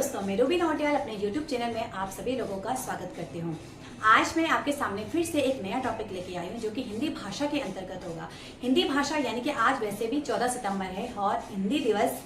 दोस्तों, मैं रूबी नौटियाल अपने YouTube चैनल में आप सभी लोगों का स्वागत करती हूँ। आज मैं आपके सामने फिर से एक नया टॉपिक लेके आई हूँ जो कि हिंदी भाषा के अंतर्गत होगा। हिंदी भाषा यानी कि आज वैसे भी 14 सितंबर है और हिंदी दिवस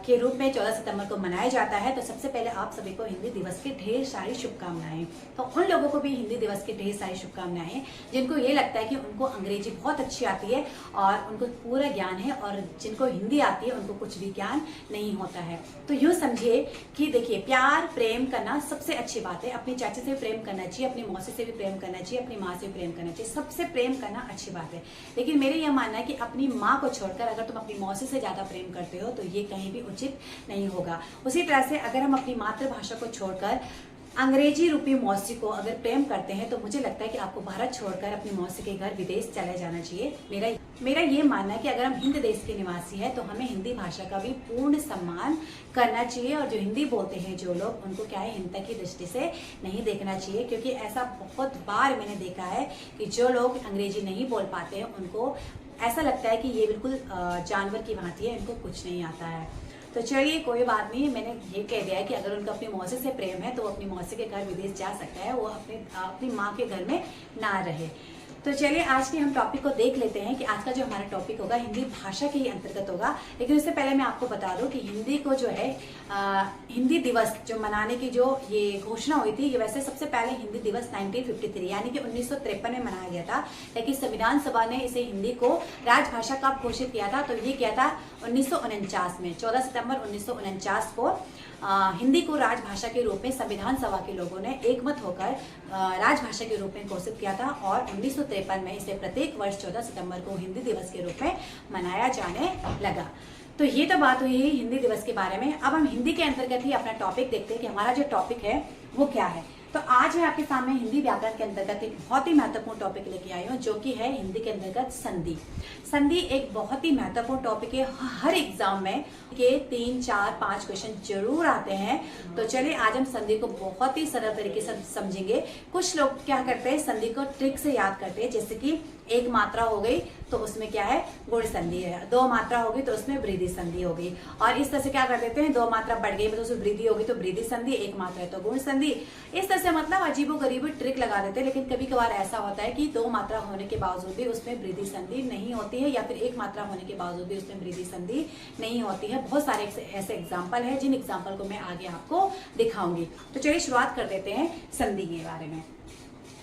के रूप में 14 सितंबर को मनाया जाता है। तो सबसे पहले आप सभी को हिंदी दिवस की ढेर सारी शुभकामनाएं। तो उन लोगों को भी हिंदी दिवस की ढेर सारी शुभकामनाएं जिनको ये लगता है कि उनको अंग्रेजी बहुत अच्छी आती है और उनको पूरा ज्ञान है, और जिनको हिंदी आती है उनको कुछ भी ज्ञान नहीं होता है। तो यूँ समझिए कि देखिए, प्यार प्रेम करना सबसे अच्छी बात है। अपनी चाची से भी प्रेम करना चाहिए, अपनी मौसी से भी प्रेम करना चाहिए, अपनी माँ से भी प्रेम करना चाहिए। सबसे प्रेम करना अच्छी बात है। लेकिन मेरे यह मानना है कि अपनी माँ को छोड़कर अगर तुम अपनी मौसी से ज्यादा प्रेम करते हो तो ये कहीं भी उचित नहीं होगा। उसी तरह से अगर हम अपनी मातृभाषा को छोड़कर अंग्रेजी रूपी मौसी को अगर प्रेम करते हैं तो मुझे लगता है कि आपको भारत छोड़कर अपनी मौसी के घर विदेश चले जाना चाहिए। मेरा ये मानना है कि अगर हम हिंद देश के निवासी हैं तो हमें हिंदी भाषा का भी पूर्ण सम्मान करना चाहिए, और जो हिंदी बोलते हैं जो लोग, उनको क्या है, हिंसा की दृष्टि से नहीं देखना चाहिए। क्योंकि ऐसा बहुत बार मैंने देखा है कि जो लोग अंग्रेजी नहीं बोल पाते हैं उनको ऐसा लगता है कि ये बिल्कुल जानवर की भांति है, इनको कुछ नहीं आता है। तो चलिए, कोई बात नहीं, मैंने ये कह दिया है कि अगर उनको अपनी मौसी से प्रेम है तो वो अपनी मौसी के घर विदेश जा सकता है, वो अपनी माँ के घर में ना रहे। तो चलिए, आज के हम टॉपिक को देख लेते हैं कि आज का जो हमारा टॉपिक होगा हिंदी भाषा के ही अंतर्गत होगा। लेकिन उससे पहले मैं आपको बता दूं कि हिंदी को जो है हिंदी दिवस जो मनाने की जो ये घोषणा हुई थी, ये वैसे सबसे पहले हिंदी दिवस 1953 यानी कि 1953 में मनाया गया था। लेकिन संविधान सभा ने इसे हिंदी को राजभाषा कब घोषित किया था, तो ये किया था 1949 में। 14 सितंबर 1949 को हिंदी को राजभाषा के रूप में संविधान सभा के लोगों ने एकमत होकर राजभाषा के रूप में घोषित किया था, और 1953 में इसे प्रत्येक वर्ष 14 सितंबर को हिंदी दिवस के रूप में मनाया जाने लगा। तो ये तो बात हुई हिंदी दिवस के बारे में। अब हम हिंदी के अंतर्गत ही अपना टॉपिक देखते हैं कि हमारा जो टॉपिक है वो क्या है। तो आज मैं आपके सामने हिंदी व्याकरण के अंतर्गत एक बहुत ही महत्वपूर्ण टॉपिक लेके आई हूँ, जो कि है हिंदी के अंतर्गत संधि। संधि एक बहुत ही महत्वपूर्ण टॉपिक है। हर एग्जाम में के 3, 4, 5 क्वेश्चन जरूर आते हैं। तो चलिए, आज हम संधि को बहुत ही सरल तरीके से समझेंगे। कुछ लोग क्या करते हैं, संधि को ट्रिक से याद करते हैं। जैसे कि एक मात्रा हो गई तो उसमें क्या है, गुण संधि है। 2 मात्रा होगी तो उसमें वृद्धि संधि होगी। और इस तरह से क्या कर देते हैं, 2 मात्रा बढ़ गई तो उसमें वृद्धि होगी तो वृद्धि संधि, 1 मात्रा है तो गुण संधि। इस तरह से मतलब अजीबोगरीब ट्रिक लगा देते हैं। लेकिन कभी कभार ऐसा होता है कि 2 मात्रा होने के बावजूद भी उसमें वृद्धि संधि नहीं होती है, या फिर 1 मात्रा होने के बावजूद भी उसमें वृद्धि संधि नहीं होती है। बहुत सारे ऐसे एग्जाम्पल है जिन एग्जाम्पल को मैं आगे आपको दिखाऊंगी। तो चलिए शुरुआत कर देते हैं संधि के बारे में।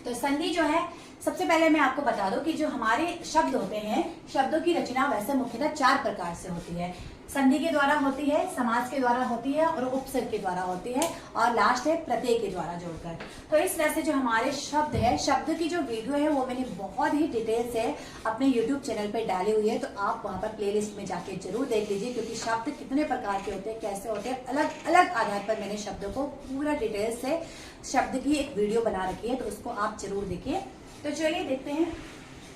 तो संधि जो है, सबसे पहले मैं आपको बता दूं कि जो हमारे शब्द होते हैं, शब्दों की रचना वैसे मुख्यतः 4 प्रकार से होती है। संधि के द्वारा होती है, समास के द्वारा होती है, और उपसर्ग के द्वारा होती है, और लास्ट है प्रत्यय के द्वारा जोड़कर। तो इस तरह से जो हमारे शब्द है, शब्द की जो वीडियो है वो मैंने बहुत ही डिटेल से अपने YouTube चैनल पे डाली हुई है। तो आप वहां पर प्लेलिस्ट में जाके जरूर देख लीजिए, क्योंकि शब्द कितने प्रकार के होते हैं, कैसे होते हैं, अलग अलग आधार पर मैंने शब्दों को पूरा डिटेल से शब्द की एक वीडियो बना रखी है, तो उसको आप जरूर देखिए। तो चलिए देखते हैं।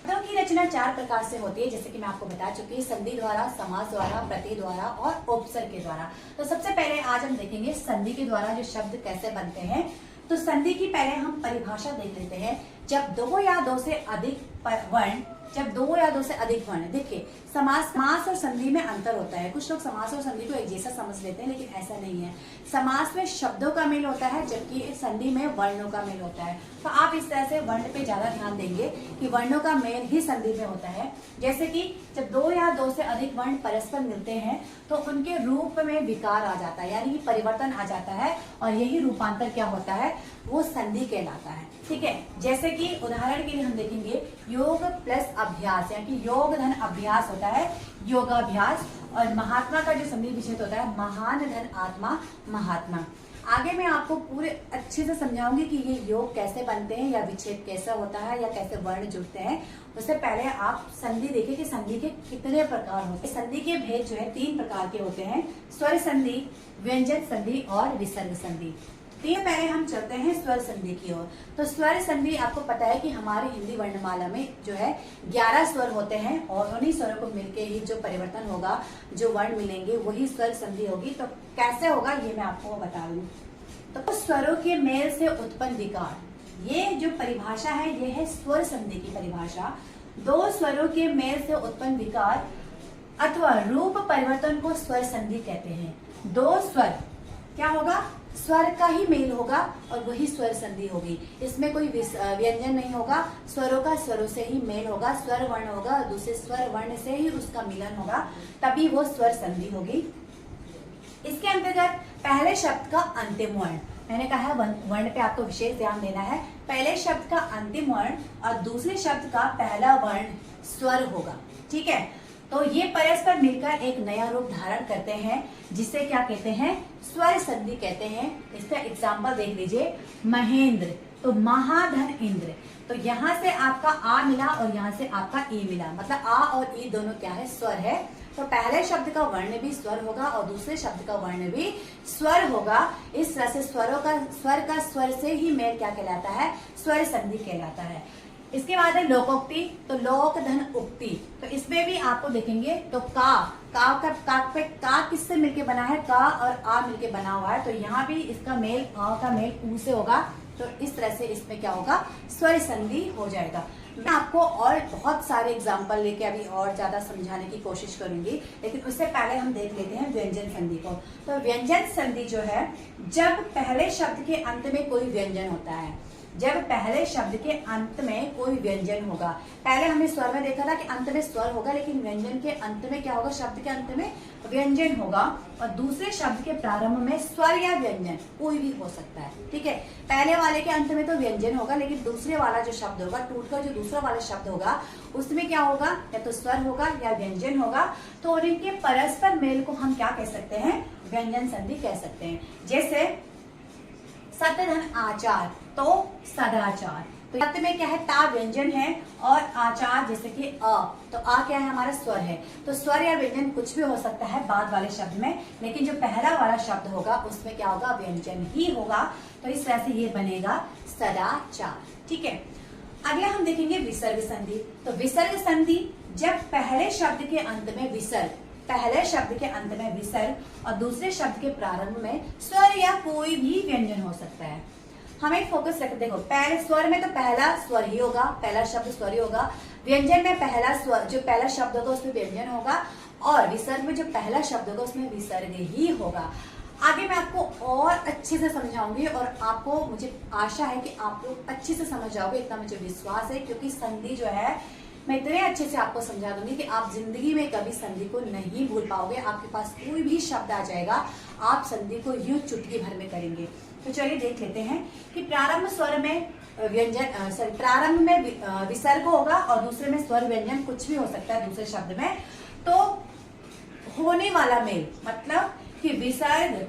शब्दों की रचना 4 प्रकार से होती है, जैसे कि मैं आपको बता चुकी हूँ, संधि द्वारा, समास द्वारा, प्रत्यय द्वारा और उपसर्ग के द्वारा। तो सबसे पहले आज हम देखेंगे संधि के द्वारा जो शब्द कैसे बनते हैं। तो संधि की पहले हम परिभाषा देख लेते हैं। जब 2 या 2 से अधिक वर्ण, देखिए समास और संधि में अंतर होता है। कुछ लोग समास और संधि को एक जैसा समझ लेते हैं, लेकिन ऐसा नहीं है। समास में शब्दों का मेल होता है, जबकि संधि में वर्णों का मेल होता है। तो आप इस तरह से वर्ण पे ज्यादा ध्यान देंगे कि वर्णों का मेल ही संधि में होता है। जैसे कि जब 2 या 2 से अधिक वर्ण परस्पर मिलते हैं तो उनके रूप में विकार आ जाता है, यानी कि परिवर्तन आ जाता है, और यही रूपांतर क्या होता है, वो संधि कहलाता है। ठीक है, जैसे कि उदाहरण के लिए हम देखेंगे योग प्लस अभ्यास, यानी कि योग धन अभ्यास होता है योगाभ्यास, और महात्मा का जो संधि विच्छेद होता है महान धन आत्मा महात्मा। आगे मैं आपको पूरे अच्छे से समझाऊंगी कि ये योग कैसे बनते हैं, या विच्छेद कैसा होता है, या कैसे वर्ण जुड़ते हैं। उससे पहले आप संधि देखिए कि संधि के कितने प्रकार होते हैं। संधि के भेद जो है 3 प्रकार के होते हैं, स्वर संधि, व्यंजन संधि और विसर्ग संधि। तो ये पहले हम चलते हैं स्वर संधि की ओर। तो स्वर संधि आपको पता है कि हमारी हिंदी वर्णमाला में जो है 11 स्वर होते हैं, और उन्हीं स्वरों को मिलके ही जो परिवर्तन होगा, जो वर्ण मिलेंगे, वही स्वर संधि होगी। तो कैसे होगा ये मैं आपको बता दूं। तो स्वरों के मेल से उत्पन्न विकार, ये जो परिभाषा है ये है स्वर संधि की परिभाषा। 2 स्वरों के मेल से उत्पन्न विकार अथवा रूप परिवर्तन को स्वर संधि कहते हैं। 2 स्वर क्या होगा, स्वर का ही मेल होगा और वही स्वर संधि होगी। इसमें कोई व्यंजन नहीं होगा, स्वरों का स्वरों से ही मेल होगा, स्वर वर्ण होगा और दूसरे स्वर वर्ण से ही उसका मिलन होगा, तभी वो स्वर संधि होगी। इसके अंतर्गत पहले शब्द का अंतिम वर्ण, मैंने कहा है वर्ण पे आपको विशेष ध्यान देना है। पहले शब्द का अंतिम वर्ण और दूसरे शब्द का पहला वर्ण स्वर होगा, ठीक है। तो ये परस्पर मिलकर एक नया रूप धारण करते हैं, जिसे क्या कहते हैं, स्वर संधि कहते हैं। इसका एग्जाम्पल देख लीजिए, महेंद्र, तो महाधन इंद्र, तो यहाँ से आपका आ मिला और यहाँ से आपका ई मिला, मतलब आ और ई दोनों क्या है, स्वर है। तो पहले शब्द का वर्ण भी स्वर होगा और दूसरे शब्द का वर्ण भी स्वर होगा। इस तरह से स्वर का स्वर से ही मेल क्या कहलाता है, स्वर संधि कहलाता है। इसके बाद है लोकोक्ति, तो लोक धन उक्ति, तो इसमें भी आपको देखेंगे तो का किससे मिलके बना है, का और आ मिलके बना हुआ है, तो यहाँ भी इसका मेल, आ का मेल ऊ से होगा। तो इस तरह से इसमें क्या होगा, स्वर संधि हो जाएगा। मैं आपको और बहुत सारे एग्जाम्पल लेके अभी और ज्यादा समझाने की कोशिश करूंगी, लेकिन उससे पहले हम देख लेते हैं व्यंजन संधि को। तो व्यंजन संधि जो है, जब पहले शब्द के अंत में कोई व्यंजन होता है, जब पहले शब्द के अंत में कोई व्यंजन होगा। पहले हमने स्वर में देखा था कि अंत में स्वर होगा, लेकिन व्यंजन के अंत में क्या होगा, शब्द के अंत में व्यंजन होगा और दूसरे शब्द के प्रारंभ में स्वर या व्यंजन कोई भी हो सकता है, ठीक है। पहले वाले के अंत में तो व्यंजन होगा, लेकिन दूसरे वाला जो शब्द होगा, टूट कर जो दूसरा वाला शब्द होगा, उसमें क्या होगा, या तो स्वर होगा या व्यंजन होगा। तो उनके परस्पर मेल को हम क्या कह सकते हैं, व्यंजन संधि कह सकते हैं। जैसे सतधन आचार, तो सदाचार, तो सत्य में क्या है, ता व्यंजन है और आचार जैसे कि अ, तो आ क्या है, हमारा स्वर है। तो स्वर या व्यंजन कुछ भी हो सकता है बाद वाले शब्द में, लेकिन जो पहला वाला शब्द होगा उसमें क्या होगा, व्यंजन ही होगा। तो इस तरह से ये बनेगा सदाचार, ठीक है। अगला हम देखेंगे विसर्ग संधि। तो विसर्ग संधि, जब पहले शब्द के अंत में विसर्ग, पहले शब्द के अंत में विसर्ग और दूसरे शब्द के प्रारंभ में स्वर या कोई भी व्यंजन हो सकता है। हमें फोकस रख, देखो पहले स्वर में तो पहला स्वर ही होगा, पहला शब्द स्वर ही होगा। व्यंजन में पहला स्वर, जो पहला शब्द होगा उसमें व्यंजन होगा, और विसर्ग में जो पहला शब्द होगा उसमें विसर्ग ही होगा। आगे मैं आपको और अच्छे से समझाऊंगी और आपको, मुझे आशा है कि आप लोग अच्छे से समझ जाओगे, इतना मुझे विश्वास है, क्योंकि संधि जो है मैं इतने अच्छे से आपको समझा दूंगी कि आप जिंदगी में कभी संधि को नहीं भूल पाओगे। आपके पास कोई भी शब्द आ जाएगा, आप संधि को यूं चुटकी भर में करेंगे। तो चलिए देख लेते हैं कि प्रारंभ स्वर में व्यंजन, प्रारंभ में विसर्ग होगा और दूसरे में स्वर व्यंजन कुछ भी हो सकता है दूसरे शब्द में। तो होने वाला मेल, मतलब कि विसर्ग,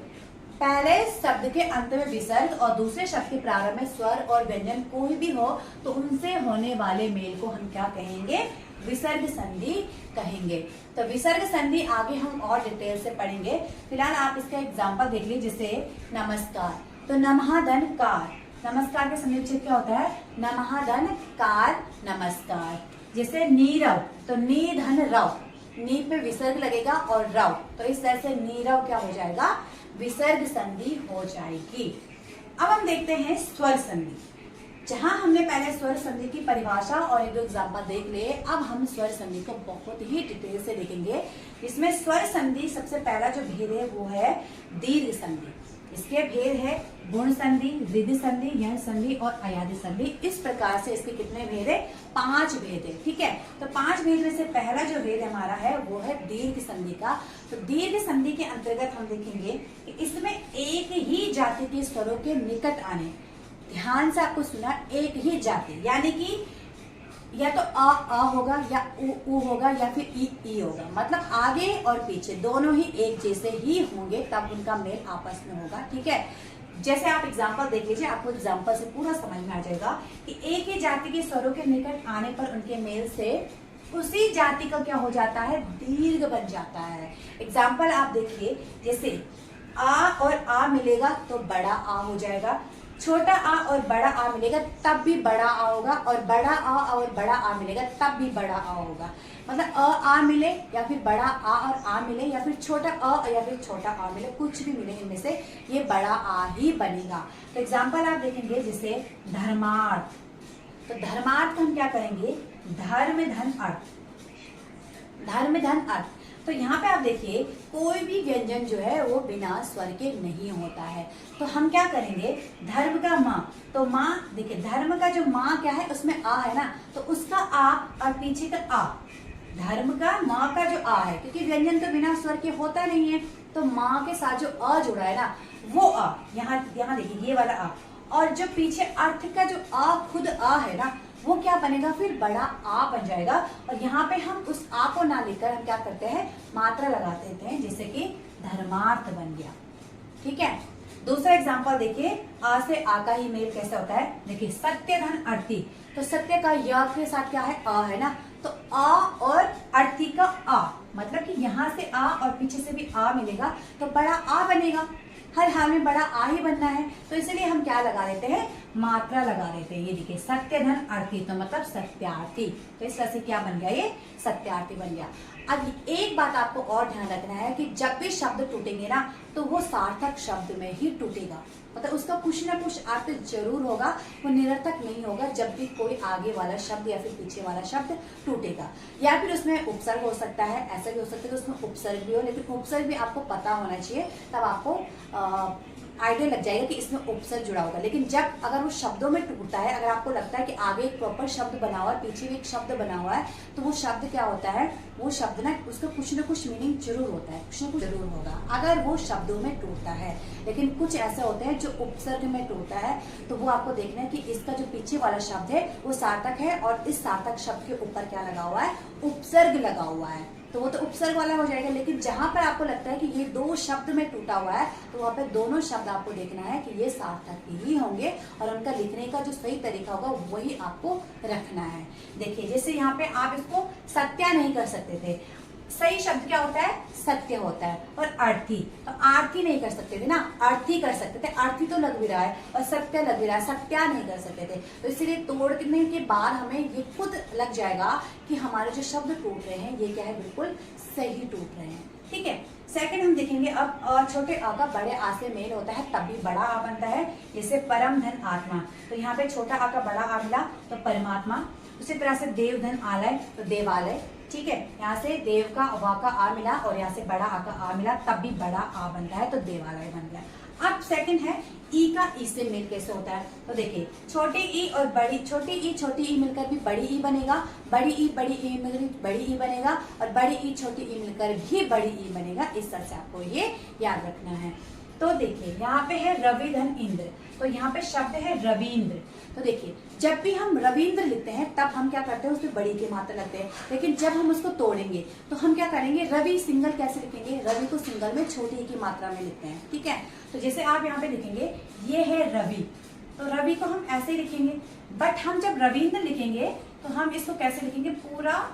पहले शब्द के अंत में विसर्ग और दूसरे शब्द के प्रारंभ में स्वर और व्यंजन कोई भी हो, तो उनसे होने वाले मेल को हम क्या कहेंगे, विसर्ग संधि कहेंगे। तो विसर्ग संधि आगे हम और डिटेल से पढ़ेंगे। फिलहाल आप इसका एग्जांपल देख लीजिए, जैसे नमस्कार, तो नमःधन कार, नमस्कार के संक्षिप्त क्या होता है, नमःधन कार नमस्कार। जैसे नीरव, तो नी धन रव, नी पे विसर्ग लगेगा और रव, तो इस तरह से नीरव क्या हो जाएगा, विसर्ग संधि हो जाएगी। अब हम देखते हैं स्वर संधि। जहां हमने पहले स्वर संधि की परिभाषा और एक दो एग्जाम्पल देख लिए, अब हम स्वर संधि को बहुत ही डिटेल से देखेंगे। इसमें स्वर संधि सबसे पहला जो भेद है वो है दीर्घ संधि। इसके भेद है गुण संधि, रिधि संधि, यण संधि और अयादि संधि। इस प्रकार से इसके कितने भेद है, 5 भेद है, ठीक है। तो 5 भेद में से पहला जो भेद हमारा है वो है दीर्घ संधि का। तो दीर्घ संधि के अंतर्गत हम देखेंगे कि इसमें एक ही जाति के स्वरों के निकट आने, ध्यान से आपको सुना, एक ही जाति, यानी कि या तो आ होगा या उ होगा या फिर ई होगा, मतलब आगे और पीछे दोनों ही एक जैसे ही होंगे, तब उनका मेल आपस में होगा, ठीक है। जैसे आप एग्जाम्पल देख लीजिए, आपको एग्जाम्पल से पूरा समझ में आ जाएगा कि एक ही जाति के स्वरों के निकट आने पर उनके मेल से उसी जाति का क्या हो जाता है, दीर्घ बन जाता है। एग्जाम्पल आप देखिए, जैसे आ और आ मिलेगा तो बड़ा आ हो जाएगा, छोटा आ और बड़ा आ मिलेगा तब भी बड़ा आ होगा, और बड़ा आ और बड़ा आ मिलेगा तब भी बड़ा आ होगा। मतलब आ मिले या फिर बड़ा आ और आ मिले या फिर छोटा अ या फिर छोटा आ मिले, कुछ भी मिले इनमें से ये बड़ा आ ही बनेगा। तो एग्जाम्पल आप देखेंगे, जैसे धर्मार्थ, तो धर्मार्थ हम क्या करेंगे, धर्म धन अर्थ, धर्म धन अर्थ, तो यहाँ पे आप देखिए कोई भी व्यंजन जो है वो बिना स्वर के नहीं होता है। तो हम क्या करेंगे, धर्म का माँ, तो माँ देखिए धर्म का जो माँ क्या है उसमें आ है ना, तो उसका आ और पीछे का आ, धर्म का माँ का जो आ है, क्योंकि व्यंजन तो बिना स्वर के होता नहीं है, तो माँ के साथ जो अ जुड़ा है ना वो आ, यहाँ देखिए ये वाला आ, और जो पीछे अर्थ का जो आ खुद आ है ना वो क्या बनेगा, फिर बड़ा आ बन जाएगा। और यहाँ पे हम उस आ को ना लेकर हम क्या करते हैं, मात्रा लगा देते हैं, जैसे कि धर्मार्थ बन गया। ठीक है, दूसरा एग्जांपल देखिए, आ से आ का ही मेल कैसे होता है। देखिए सत्य धन अर्थी, तो सत्य का य के साथ क्या है, आ है ना, तो आ और अर्थी का आ, मतलब कि यहाँ से आ और पीछे से भी आ मिलेगा तो बड़ा आ बनेगा। हर हाल में बड़ा आ ही बनना है, तो इसलिए हम क्या लगा देते हैं, मात्रा लगा देते हैं। ये देखिए सत्य धन अर्थी, तो मतलब सत्यार्थी, तो इस तरह से क्या बन गया, ये सत्यार्थी बन गया। अब एक बात आपको और ध्यान रखना है कि जब भी शब्द टूटेंगे ना तो वो सार्थक शब्द में ही टूटेगा, मतलब उसका कुछ ना कुछ अर्थ जरूर होगा, वो निरर्थक नहीं होगा जब भी कोई आगे वाला शब्द या फिर पीछे वाला शब्द टूटेगा। या फिर उसमें उपसर्ग हो सकता है, ऐसा भी हो सकता है कि उसमें उपसर्ग भी हो, लेकिन उपसर्ग भी आपको पता होना चाहिए, तब आपको आइडिया लग जाएगा कि इसमें उपसर्ग जुड़ा होगा। लेकिन जब अगर वो शब्दों में टूटता है, अगर आपको लगता है कि आगे एक प्रॉपर शब्द बना हुआ है, पीछे भी एक शब्द बना हुआ है, तो वो शब्द क्या होता है, वो शब्द ना उसका कुछ ना कुछ मीनिंग जरूर होता है, कुछ ना कुछ जरूर होगा अगर वो शब्दों में टूटता है। लेकिन कुछ ऐसे होते हैं जो उपसर्ग में टूटता है, तो वो आपको देखना है कि इसका जो पीछे वाला शब्द है वो सार्थक है और इस सार्थक शब्द के ऊपर क्या लगा हुआ है, उपसर्ग लगा हुआ है, तो वो तो उपसर्ग वाला हो जाएगा। लेकिन जहां पर आपको लगता है कि ये दो शब्द में टूटा हुआ है, तो वहां पे दोनों शब्द आपको देखना है कि ये सार्थक ही होंगे और उनका लिखने का जो सही तरीका होगा वही आपको रखना है। देखिए जैसे यहाँ पे आप इसको सत्या नहीं कर सकते थे, सही शब्द क्या होता है, सत्य होता है, और अर्थी, तो आर्थी नहीं कर सकते थे ना, अर्थी कर सकते थे, अर्थी तो लग भी रहा है और सत्य लग भी रहा है, सत्या नहीं कर सकते थे। तो इसीलिए तोड़ने के बाद हमें ये खुद लग जाएगा कि हमारे जो शब्द टूट रहे हैं ये क्या है, बिल्कुल सही टूट रहे हैं। ठीक है, सेकंड हम देखेंगे अब छोटे आ का बड़े आ से मेल होता है तब भी बड़ा आ बनता है, जैसे परम धन आत्मा, तो यहाँ पे छोटा आ का बड़ा आ मिला तो परमात्मा। उसी तरह से देव धन आलय, तो देवालय। ठीक है, यहाँ से देव का वा का आ मिला और यहाँ से बड़ा आ का आ मिला, तब भी बड़ा आ बनता है, तो देवालय बन गया। अब सेकंड है ई का ई से मेल कैसे होता है, तो देखिए छोटे ई और छोटी ई मिलकर भी बड़ी ई बनेगा, बड़ी ई मिलकर बड़ी ई बनेगा, और बड़ी ई छोटी ई मिलकर भी बड़ी ई बनेगा। इस तरह से आपको ये याद रखना है। तो देखिए यहाँ पे है रवि धन इंद्र, तो यहाँ पे शब्द है रविंद्र। तो देखिए जब भी हम रविंद्र लिखते हैं तब हम क्या करते हैं, उसमें बड़ी की मात्रा लगते हैं, लेकिन जब हम उसको तोड़ेंगे तो हम क्या करेंगे, रवि सिंगल कैसे लिखेंगे, रवि को सिंगल में छोटी की मात्रा में लिखते हैं। ठीक है, तो जैसे आप यहाँ पे लिखेंगे ये है रवि, तो रवि को हम ऐसे लिखेंगे, बट हम जब रविंद्र लिखेंगे तो हम इसको कैसे लिखेंगे, पूरा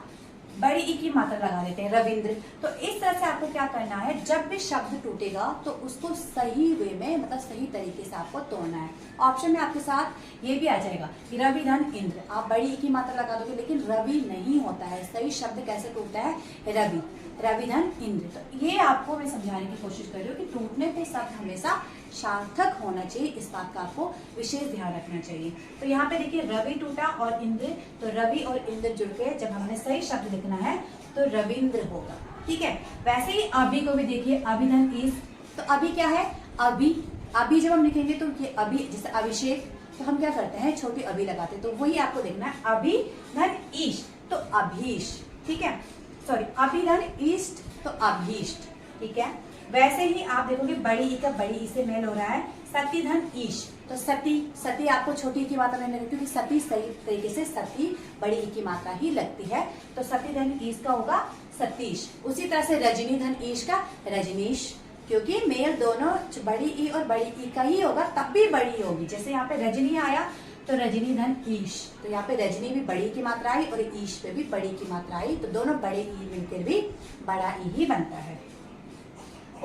बड़ी ई की मात्रा लगा देते हैं, रविंद्र। तो इस तरह से आपको क्या करना है, जब भी शब्द टूटेगा तो उसको सही वे में, मतलब सही तरीके से आपको तोड़ना है। ऑप्शन में आपके साथ ये भी आ जाएगा कि रवि धन इंद्र, आप बड़ी ई की मात्रा लगा दोगे, लेकिन रवि नहीं होता है, सही शब्द कैसे टूटता है, रवि, रवि धन इंद्र। तो ये आपको मैं समझाने की कोशिश कर रही हूँ कि टूटने पे शब्द हमेशा सार्थक होना चाहिए, इस बात का आपको विशेष ध्यान रखना चाहिए। तो यहाँ पे देखिए रवि टूटा और इंद्र, तो रवि और इंद्र जुड़ के जब हमने सही शब्द लिखना है तो रविंद्र होगा। ठीक है, वैसे ही अभी को भी देखिए, अभी धन ईश, तो अभी क्या है, अभी, अभी जब हम लिखेंगे तो ये अभी, जैसे अभिषेक, तो हम क्या करते हैं, छोटी अभी लगाते हैं, तो वही आपको देखना है, अभी धन ईश, तो अभीश। ठीक है, सॉरी, अभी धन ईष्ट, तो अभीष्ट। ठीक है, वैसे ही आप देखोगे बड़ी ई का बड़ी ई से मेल हो रहा है, सती धन ईश, तो सती, सती आपको छोटी की मात्रा नहीं लगती, क्योंकि सती सही तरीके से सती बड़ी ई की मात्रा ही लगती है, तो सती धन ईश का होगा सतीश। उसी तरह से रजनी धन ईश का रजनीश, क्योंकि मेल दोनों बड़ी ई और बड़ी ई का ही होगा, तब भी बड़ी होगी। जैसे यहाँ पे रजनी आया तो रजनी धन ईश, तो यहाँ पे रजनी भी बड़ी की मात्रा आई और ईश पे भी बड़ी की मात्रा आई, तो दोनों बड़े ई मिलकर भी बड़ा ई ही बनता है।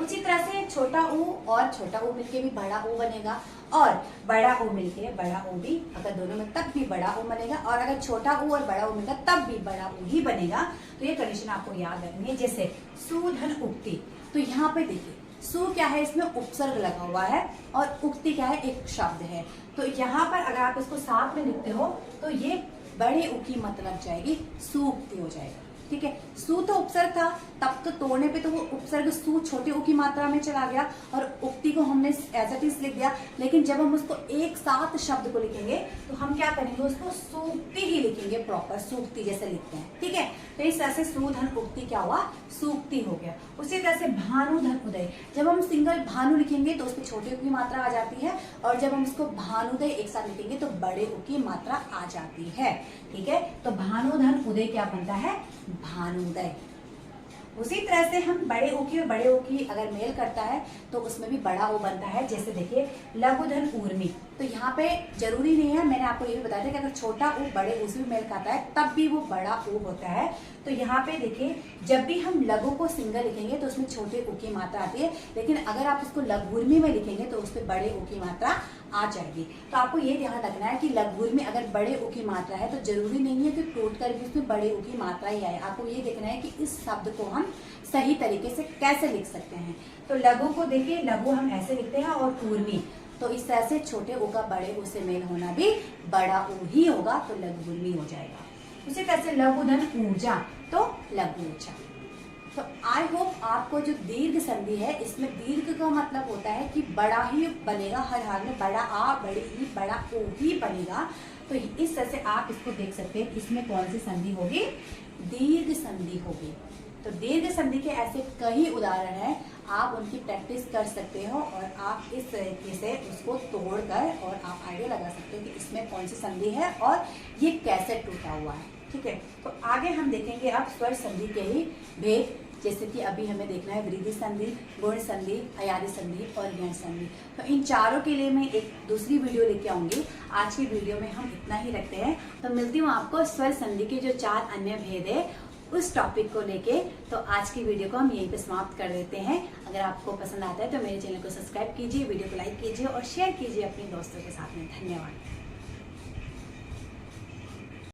उसी तरह से छोटा ऊ और छोटा ऊ मिलके भी बड़ा ऊ बनेगा, और बड़ा ऊ मिलके बड़ा ऊ भी, अगर दोनों में तब भी बड़ा ऊ बनेगा, और अगर छोटा ऊ और बड़ा ऊ मिलेगा तब भी बड़ा ऊ ही बनेगा। तो ये कंडीशन आपको याद रखनी है। जैसे सुधन उक्ति, तो यहाँ पे देखिए सु क्या है, इसमें उपसर्ग लगा हुआ है, और उक्ति क्या है, एक शब्द है, तो यहाँ पर अगर आप इसको साथ में लिखते हो तो ये बड़े उ की मत लग जाएगी, सुक्ति हो जाएगा। ठीक है। सु तो उपसर्ग था, तब तो तोड़ने पे तो वो उपसर्ग सु छोटे उ की मात्रा में चला गया और उक्ति को हमने एज इट इज लिख दिया। लेकिन जब हम उसको एक साथ शब्द को लिखेंगे तो हम क्या करेंगे, उसको सूक्ति ही लिखेंगे, प्रॉपर सूक्ति जैसे लिखते हैं, ठीक है। तो इस तरह से सुधन उक्ति क्या हुआ, सूक्ति हो गया। उसी तरह से भानु धन उदय, जब हम सिंगल भानु लिखेंगे तो उसमें छोटे उ की मात्रा आ जाती है, और जब हम उसको भानुदय एक साथ लिखेंगे तो बड़े उ की मात्रा आ जाती है, ठीक है। तो भानु धन उदय क्या बनता है, भानुदय। उसी तरह से हम बड़े उ की और बड़े उ की अगर मेल करता है तो उसमें भी बड़ा उ बनता है। जैसे देखिए लघु धन ऊर्मी, तो यहाँ पे जरूरी नहीं है, मैंने आपको ये भी बताया था कि अगर छोटा उ बड़े उ से भी मेल खाता है तब भी वो बड़ा उ होता है। तो यहाँ पे देखिए जब भी हम लघु को सिंगल लिखेंगे तो उसमें छोटे उ की मात्रा आती है, लेकिन अगर आप उसको लघुर्मी में लिखेंगे तो उसमें बड़े उ की मात्रा आ जाएगी। तो आपको ये ध्यान रखना है कि लघुर्मी में अगर बड़े उ की मात्रा है तो जरूरी नहीं है कि टोट कर भी उसमें बड़े उ की मात्रा ही आए। आपको ये देखना है कि इस शब्द को हम सही तरीके से कैसे लिख सकते हैं। तो लघु को देखिए, लघु हम ऐसे लिखते हैं, और ऊर्मी तो इस तरह से छोटे उ का बड़े उ से मेल होना भी बड़ा उ ही होगा, तो लघुर्मी हो जाएगा। उसी तरह से लघु धन ऊर्जा, तो लघु ऊर्जा। तो आई होप आपको जो दीर्घ संधि है, इसमें दीर्घ का मतलब होता है कि बड़ा ही बनेगा, हर हाल में बड़ा आ, बड़ी ई, बड़ा ओ ही बनेगा। तो इस तरह से आप इसको देख सकते हैं, इसमें कौन सी संधि होगी, दीर्घ संधि होगी। तो दीर्घ संधि के ऐसे कई उदाहरण हैं, आप उनकी प्रैक्टिस कर सकते हो और आप इस तरीके से उसको तोड़कर और आप आइडिया लगा सकते हो कि इसमें कौन सी संधि है और ये कैसे टूटा हुआ है, ठीक है। तो आगे हम देखेंगे अब स्वर संधि के ही भेद, जैसे कि अभी हमें देखना है वृद्धि संधि, गुण संधि, अयादि संधि और यण संधि। तो इन चारों के लिए मैं एक दूसरी वीडियो लेके आऊंगी। आज की वीडियो में हम इतना ही रखते हैं। तो मिलती हूँ आपको स्वर संधि के जो 4 अन्य भेद है उस टॉपिक को लेके। तो आज की वीडियो को हम यहीं पे समाप्त कर देते हैं। अगर आपको पसंद आता है तो मेरे चैनल को सब्सक्राइब कीजिए, वीडियो को लाइक कीजिए और शेयर कीजिए अपने दोस्तों के साथ में। धन्यवाद।